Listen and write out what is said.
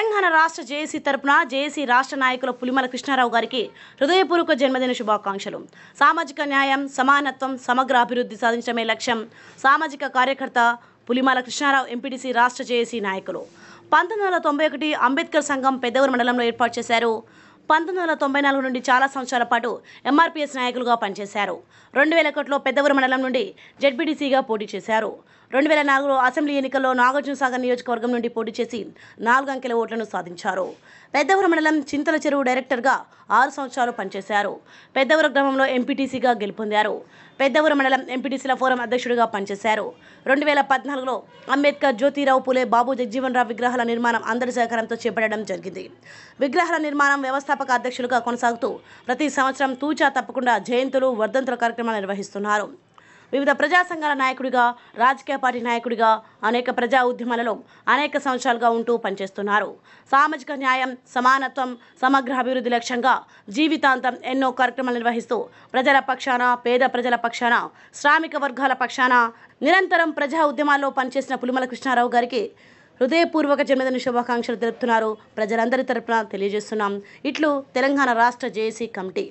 తెలంగాణ రాష్ట్ర జేఏసీ తరపున జేఏసీ రాష్ట్ర నాయకులు పులిమల కృష్ణారావు గారికి హృదయపూర్వక జన్మదిన శుభాకాంక్షలు. సామాజిక న్యాయం, సమానత్వం, సమగ్ర అభివృద్ధి సాధించడమే లక్ష్యం. సామాజిక కార్యకర్త పులిమల కృష్ణారావు, ఎంపీటీసీ రాష్ట్ర జేఏసీ నాయకులు. 1991 అంబేద్కర్ సంఘం పెద్దవూరు మండలంలో ఏర్పాటు చేశారు. 1994 నుండి చాలా సంవత్సరాల పాటు ఎంఆర్పీఎస్ నాయకులుగా పనిచేశారు. 2001లో పెద్దవూరు మండలం నుండి జెడ్పీటీసీగా పోటీ చేశారు. 2004లో అసెంబ్లీ ఎన్నికల్లో నాగార్జునసాగర్ నియోజకవర్గం నుండి పోటీ చేసి 4 అంకెల ఓట్లను సాధించారు. పెద్దవూరు మండలం చింతల చెరువు డైరెక్టర్గా 6 సంవత్సరాలు పనిచేశారు. పెద్దవూరు గ్రామంలో ఎంపీటీసీగా గెలుపొందారు. పెద్దవూరు మండలం ఎంపీటీసీల ఫోరం అధ్యక్షుడిగా పనిచేశారు. 2014లో అంబేద్కర్, జ్యోతిరావు పూలే, బాబు జగజీవన్ రావు విగ్రహాల నిర్మాణం అందరి సహకారంతో చేపట్టడం జరిగింది. విగ్రహాల నిర్మాణం వ్యవస్థాపక అధ్యక్షులుగా కొనసాగుతూ ప్రతి సంవత్సరం తూచా తప్పకుండా జయంతులు, వర్ధంతుల కార్యక్రమాలు నిర్వహిస్తున్నారు. వివిధ ప్రజా సంఘాల నాయకుడిగా, రాజకీయ పార్టీ నాయకుడిగా అనేక ప్రజా ఉద్యమాలలో అనేక సంవత్సరాలుగా ఉంటూ పనిచేస్తున్నారు. సామాజిక న్యాయం, సమానత్వం, సమగ్ర అభివృద్ధి లక్ష్యంగా జీవితాంతం ఎన్నో కార్యక్రమాలు నిర్వహిస్తూ ప్రజల పక్షాన, పేద ప్రజల పక్షాన, శ్రామిక వర్గాల పక్షాన నిరంతరం ప్రజా ఉద్యమాల్లో పనిచేసిన పులిమల కృష్ణారావు గారికి హృదయపూర్వక జన్మదిన శుభాకాంక్షలు తెలుపుతున్నారు. ప్రజలందరి తరపున తెలియజేస్తున్నాం. ఇట్లు తెలంగాణ రాష్ట్ర జేఏసీ కమిటీ.